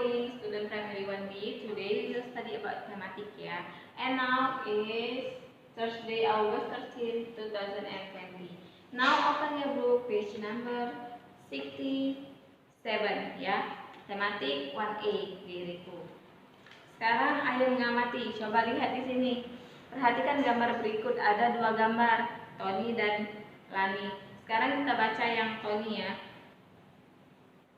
morning, student family 1B. Today we will study about mathematics, yeah. And now is Thursday, August 13, 2020. Now open your book, page number 67, ya. Tematik 1A, diriku. Sekarang ayo mengamati. Coba lihat di sini. Perhatikan gambar berikut. Ada dua gambar, Tony dan Lani. Sekarang kita baca yang Tony, ya.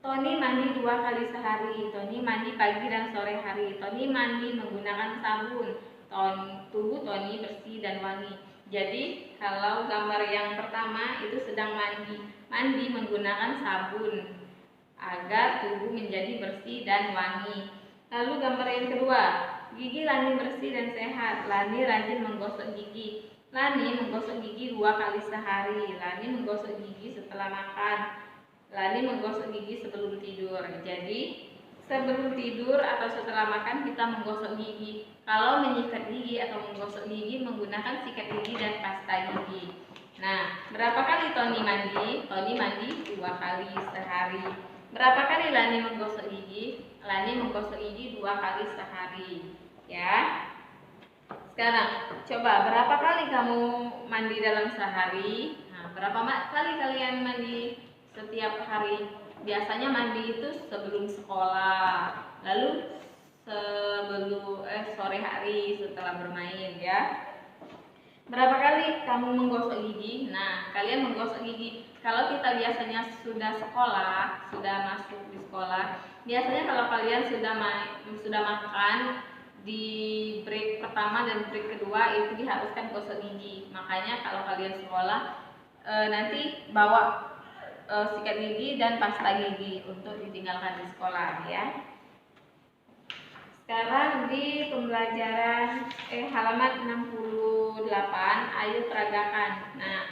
Tony mandi 2 kali sehari. Tony mandi pagi dan sore hari. Tony mandi menggunakan sabun. Tubuh Tony bersih dan wangi. Jadi kalau gambar yang pertama itu sedang mandi menggunakan sabun agar tubuh menjadi bersih dan wangi. Lalu gambar yang kedua, gigi Lani bersih dan sehat. Lani rajin menggosok gigi. Lani menggosok gigi 2 kali sehari. Lani menggosok gigi setelah makan. Lani menggosok gigi sebelum tidur. Jadi sebelum tidur atau setelah makan kita menggosok gigi. Kalau menyikat gigi atau menggosok gigi menggunakan sikat gigi dan pasta gigi. Nah, berapa kali Tony mandi? Tony mandi 2 kali sehari. Berapa kali Lani menggosok gigi? Lani menggosok gigi 2 kali sehari. Ya. Sekarang coba berapa kali kamu mandi dalam sehari? Nah, berapa kali kalian mandi setiap hari? Biasanya mandi itu sebelum sekolah, lalu sebelum sore hari setelah bermain, ya. Berapa kali kamu menggosok gigi? Nah, kalian menggosok gigi. Kalau kita biasanya sudah sekolah, sudah masuk di sekolah, biasanya kalau kalian sudah makan di break pertama dan break kedua itu diharuskan gosok gigi. Makanya kalau kalian sekolah nanti bawa sikat gigi dan pasta gigi untuk ditinggalkan di sekolah, ya. Sekarang di pembelajaran halaman 68, ayo peragakan. Nah,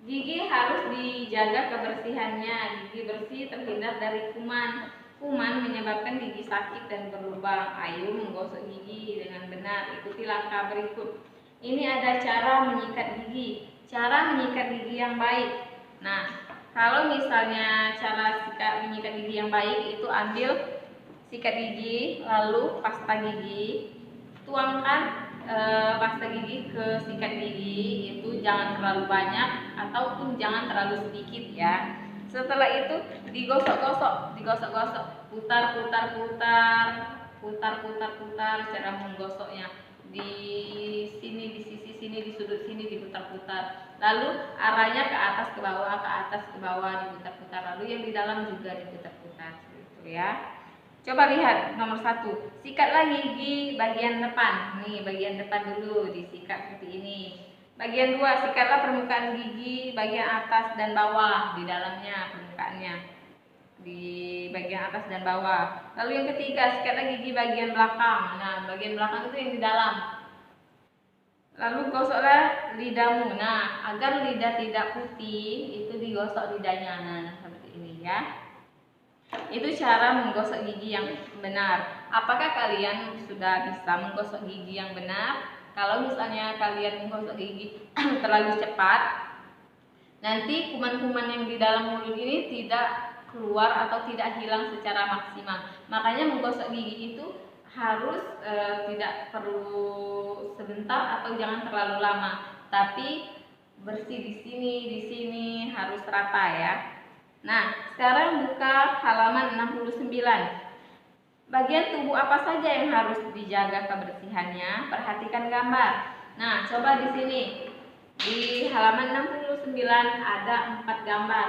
gigi harus dijaga kebersihannya. Gigi bersih terhindar dari kuman. Kuman menyebabkan gigi sakit dan berlubang. Ayo menggosok gigi dengan benar. Ikuti langkah berikut. Ini ada cara menyikat gigi. Cara menyikat gigi yang baik. Nah, kalau misalnya cara menyikat gigi yang baik itu ambil sikat gigi lalu pasta gigi, tuangkan pasta gigi ke sikat gigi, itu jangan terlalu banyak ataupun jangan terlalu sedikit, ya. Setelah itu digosok-gosok, putar cara menggosoknya. Di sini, di sisi sini, di sudut sini diputar-putar. Lalu arahnya ke atas ke bawah diputar-putar. Lalu yang di dalam juga diputar-putar, gitu, ya. Coba lihat nomor 1. Sikatlah gigi bagian depan. Nih, bagian depan dulu disikat seperti ini. Bagian 2, sikatlah permukaan gigi bagian atas dan bawah, di dalamnya permukaannya. Di bagian atas dan bawah. Lalu yang ketiga, sikatlah gigi bagian belakang. Nah, bagian belakang itu yang di dalam. Lalu gosoklah lidahmu. Nah, agar lidah tidak putih, itu digosok lidahnya. Nah, seperti ini, ya. Itu cara menggosok gigi yang benar. Apakah kalian sudah bisa menggosok gigi yang benar? Kalau misalnya kalian menggosok gigi terlalu cepat, nanti kuman-kuman yang di dalam mulut ini tidak keluar atau tidak hilang secara maksimal. Makanya menggosok gigi itu harus tidak perlu sebentar atau jangan terlalu lama, tapi bersih di sini harus rata, ya. Nah, sekarang buka halaman 69. Bagian tubuh apa saja yang harus dijaga kebersihannya? Perhatikan gambar. Nah, coba di sini. Di halaman 69 ada 4 gambar.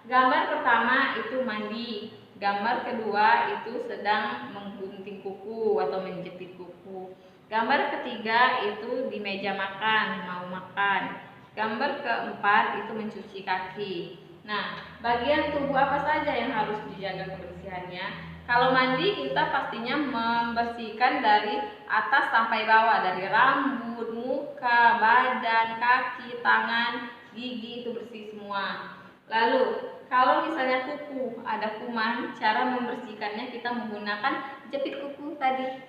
Gambar pertama itu mandi. Gambar kedua itu sedang menggunting kuku atau menjepit kuku. Gambar ketiga itu di meja makan, mau makan. Gambar keempat itu mencuci kaki. Nah, bagian tubuh apa saja yang harus dijaga kebersihannya? Kalau mandi kita pastinya membersihkan dari atas sampai bawah, dari rambut, muka, badan, kaki, tangan, gigi itu bersih semua. Lalu kalau misalnya kuku ada kuman, cara membersihkannya kita menggunakan jepit kuku tadi.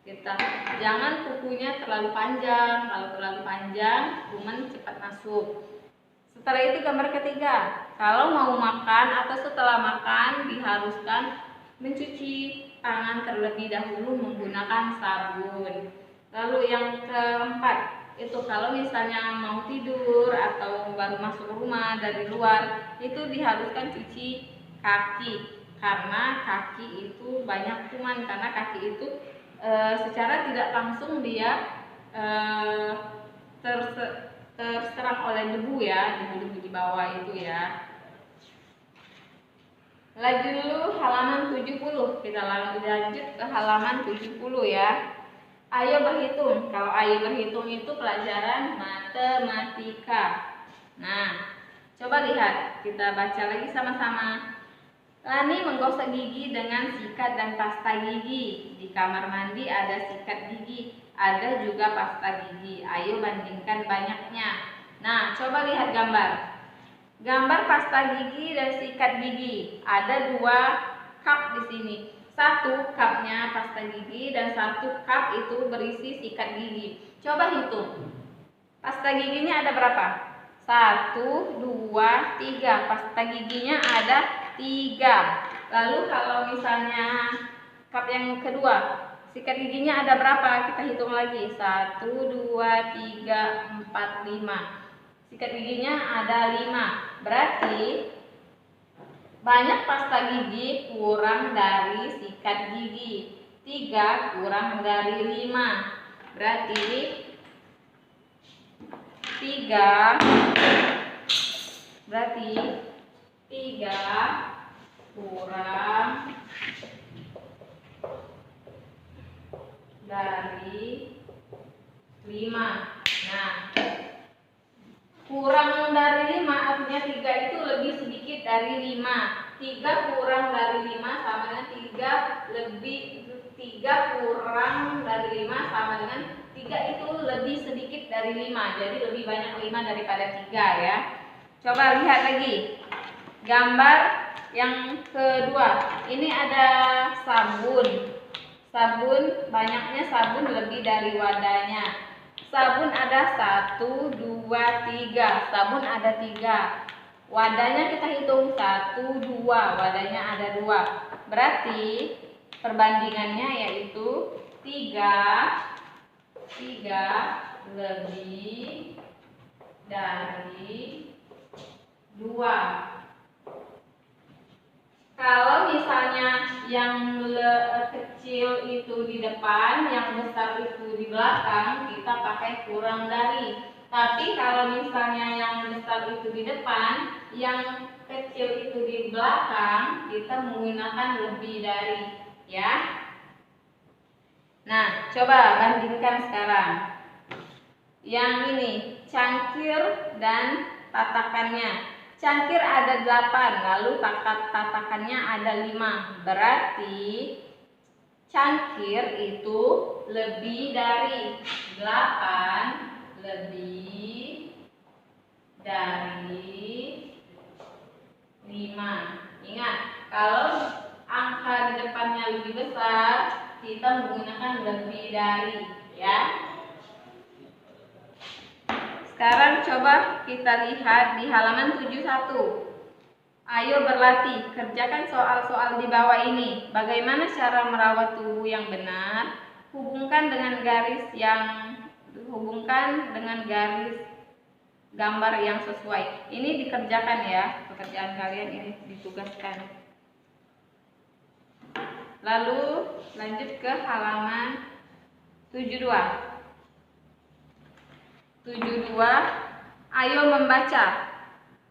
Kita jangan kukunya terlalu panjang. Kalau terlalu panjang, kuman cepat masuk. Setelah itu gambar ketiga, kalau mau makan atau setelah makan diharuskan mencuci tangan terlebih dahulu menggunakan sabun. Lalu yang keempat, itu kalau misalnya mau tidur atau baru masuk rumah dari luar, itu diharuskan cuci kaki, karena kaki itu banyak kuman, karena kaki itu secara tidak langsung dia terserang oleh debu ya, debu-debu di bawah itu ya. Lanjut dulu halaman 70. Kita lanjut ke halaman 70 ya. Ayo berhitung. Kalau ayo berhitung itu pelajaran matematika. Nah, coba lihat. Kita baca lagi sama-sama. Lani menggosok gigi dengan sikat dan pasta gigi. Di kamar mandi ada sikat gigi, ada juga pasta gigi. Ayo bandingkan banyaknya. Nah, coba lihat gambar. Gambar pasta gigi dan sikat gigi. Ada 2 cup di sini. 1 cupnya pasta gigi dan 1 cup itu berisi sikat gigi. Coba hitung. Pasta giginya ada berapa? 1, 2, 3. Pasta giginya ada 3. Lalu kalau misalnya cup yang kedua, sikat giginya ada berapa? Kita hitung lagi. 1, 2, 3, 4, 5. Sikat giginya ada 5. Berarti banyak pasta gigi kurang dari sikat gigi. 3 kurang dari 5. Berarti 3 kurang dari 5. Nah, kurang dari 5 artinya 3 itu lebih sedikit dari 5. 3 kurang dari 5 sama dengan 3 kurang dari 5 sama dengan 3 itu lebih sedikit dari 5. Jadi lebih banyak 5 daripada 3 ya. Coba lihat lagi. Gambar yang kedua. Ini ada sabun. Sabun, banyaknya sabun lebih dari wadahnya. Sabun ada 1, 2, 3. Sabun ada 3. Wadahnya kita hitung 1, 2. Wadahnya ada 2. Berarti perbandingannya yaitu 3 lebih dari 2. Kalau misalnya yang kecil itu di depan, yang besar itu di belakang, kita pakai kurang dari. Tapi kalau misalnya yang besar itu di depan, yang kecil itu di belakang, kita menggunakan lebih dari, ya. Nah, coba bandingkan sekarang. Yang ini, cangkir dan tatakannya. Cangkir ada 8, lalu tatakannya ada 5. Berarti cangkir itu lebih dari 8 lebih dari 5. Ingat, kalau angka di depannya lebih besar, kita menggunakan lebih dari, ya. Sekarang coba kita lihat di halaman 71. Ayo berlatih, kerjakan soal-soal di bawah ini. Bagaimana cara merawat tubuh yang benar? Hubungkan dengan garis gambar yang sesuai. Ini dikerjakan ya, pekerjaan kalian ini ditugaskan. Lalu lanjut ke halaman 72. 72, ayo membaca.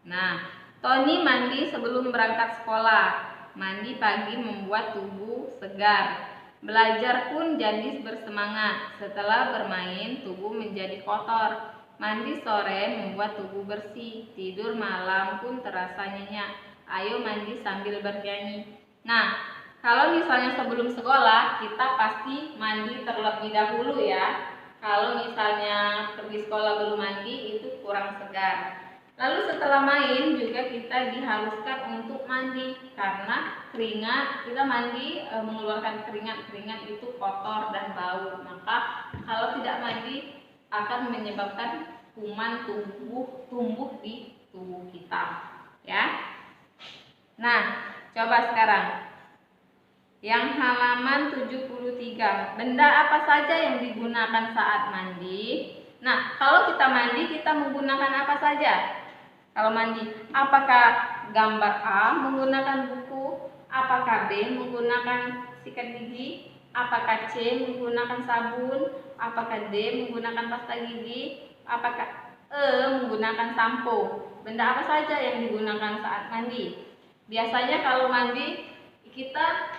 Nah, Tony mandi sebelum berangkat sekolah. Mandi pagi membuat tubuh segar. Belajar pun jadi bersemangat. Setelah bermain, tubuh menjadi kotor. Mandi sore membuat tubuh bersih. Tidur malam pun terasa nyenyak. Ayo mandi sambil bernyanyi. Nah, kalau misalnya sebelum sekolah, kita pasti mandi terlebih dahulu ya. Kalau misalnya pergi sekolah belum mandi, itu kurang segar. Lalu setelah main juga kita diharuskan untuk mandi, karena keringat, kita mandi mengeluarkan keringat itu kotor dan bau. Maka kalau tidak mandi akan menyebabkan kuman tumbuh di tubuh kita, ya. Nah, coba sekarang Yang halaman 73. Benda apa saja yang digunakan saat mandi? Nah, kalau kita mandi kita menggunakan apa saja? Kalau mandi, apakah gambar A menggunakan buku? Apakah B menggunakan sikat gigi? Apakah C menggunakan sabun? Apakah D menggunakan pasta gigi? Apakah E menggunakan sampo? Benda apa saja yang digunakan saat mandi? Biasanya kalau mandi kita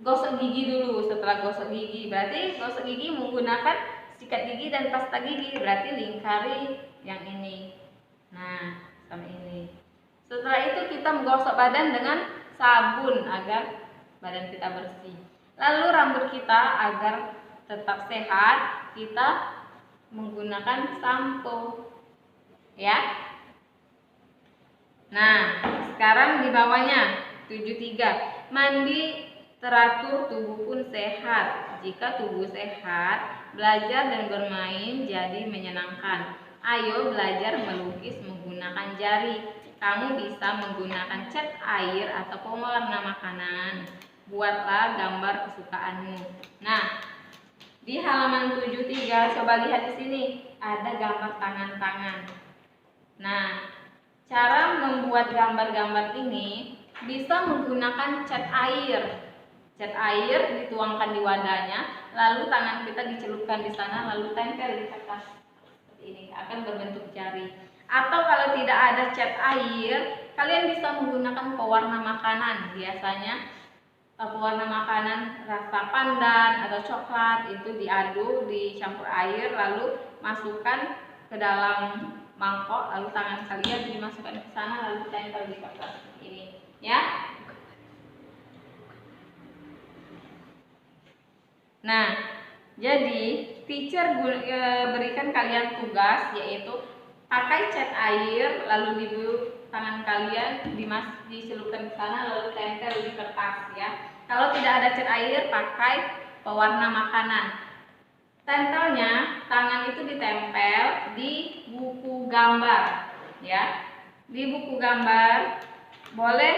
gosok gigi dulu. Setelah gosok gigi, berarti gosok gigi menggunakan sikat gigi dan pasta gigi, berarti lingkari yang ini. Nah, sama ini. Setelah itu kita menggosok badan dengan sabun agar badan kita bersih. Lalu rambut kita agar tetap sehat, kita menggunakan sampo. Ya. Nah, sekarang di bawahnya 73. Mandi teratur, tubuh pun sehat. Jika tubuh sehat, belajar dan bermain jadi menyenangkan. Ayo belajar melukis menggunakan jari. Kamu bisa menggunakan cat air atau pewarna makanan. Buatlah gambar kesukaanmu. Nah, di halaman 73 coba lihat di sini ada gambar tangan-tangan. Nah, cara membuat gambar-gambar ini bisa menggunakan cat air. Cat air dituangkan di wadahnya, lalu tangan kita dicelupkan di sana, lalu tempel di kertas seperti ini, akan berbentuk jari. Atau kalau tidak ada cat air, kalian bisa menggunakan pewarna makanan. Biasanya pewarna makanan rasa pandan atau coklat itu diaduk, dicampur air, lalu masukkan ke dalam mangkok, lalu tangan kalian dimasukkan ke sana, lalu tempel di kertas seperti ini, ya. Nah, jadi teacher berikan kalian tugas yaitu pakai cat air, lalu di tangan kalian dicelupkan ke sana, lalu tempel di kertas, ya. Kalau tidak ada cat air, pakai pewarna makanan. Tempelnya tangan itu ditempel di buku gambar, ya. Di buku gambar boleh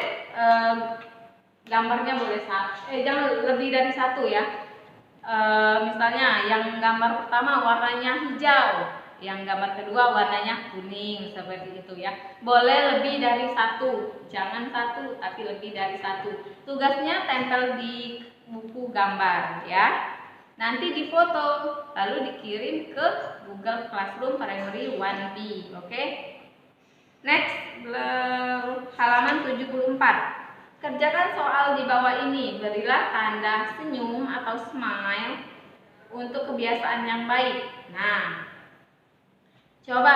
gambarnya boleh jangan lebih dari satu, ya. Misalnya yang gambar pertama warnanya hijau, yang gambar kedua warnanya kuning, seperti itu, ya. Boleh lebih dari satu, jangan satu tapi lebih dari satu. Tugasnya tempel di buku gambar, ya. Nanti difoto lalu dikirim ke Google Classroom Primary 1B. Oke. Next, halaman 74. Kerjakan soal di bawah ini. Berilah tanda senyum atau smile untuk kebiasaan yang baik. Nah, coba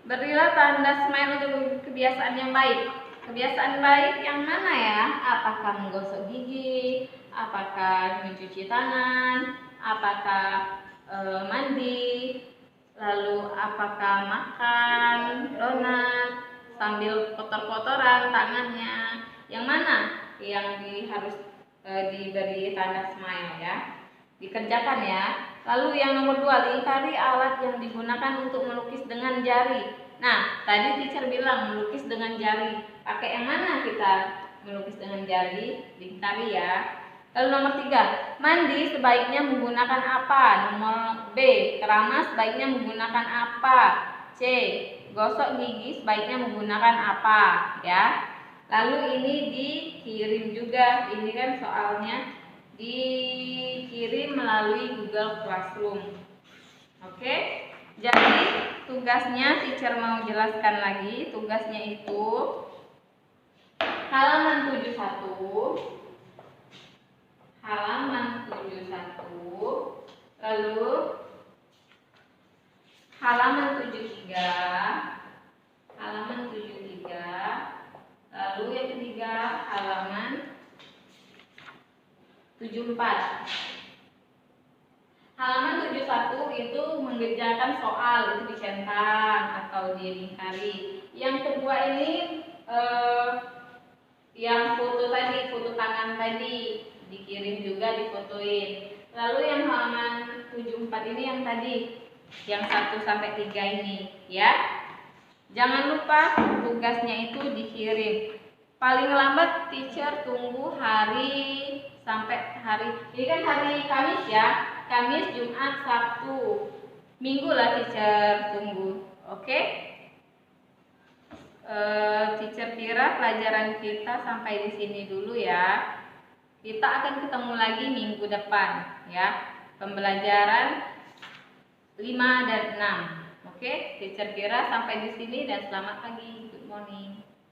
berilah tanda smile untuk kebiasaan yang baik. Kebiasaan baik yang mana, ya? Apakah menggosok gigi? Apakah mencuci tangan? Apakah mandi? Lalu apakah makan donat sambil kotor-kotoran tangannya? Yang mana yang harus diberi tanda smile, ya? Dikerjakan, ya. Lalu yang nomor 2, lingkari alat yang digunakan untuk melukis dengan jari. Nah, tadi teacher bilang melukis dengan jari. Pakai yang mana kita melukis dengan jari? Lingkari, ya. Lalu nomor 3, mandi sebaiknya menggunakan apa? Nomor B, keramas sebaiknya menggunakan apa? C, gosok gigi sebaiknya menggunakan apa? Ya. Lalu ini dikirim juga, ini kan soalnya dikirim melalui Google Classroom. Oke, jadi tugasnya teacher mau jelaskan lagi. Tugasnya itu halaman 71, lalu halaman 73, lalu yang ketiga halaman 74. Halaman 71 itu mengerjakan soal, itu dicentang atau dilingkari. Yang kedua ini yang foto tadi, foto tangan tadi dikirim juga, difotoin. Lalu yang halaman 74 ini yang tadi, yang 1 sampai 3 ini, ya. Jangan lupa tugasnya itu dikirim. Paling lambat teacher tunggu hari sampai hari ini kan hari Kamis ya, Kamis, Jumat, Sabtu, Minggu lah teacher tunggu. Oke? Teacher kira pelajaran kita sampai di sini dulu ya. Kita akan ketemu lagi minggu depan ya. Pembelajaran 5 dan 6. Oke, teacher kira sampai di sini dan selamat pagi. Good morning.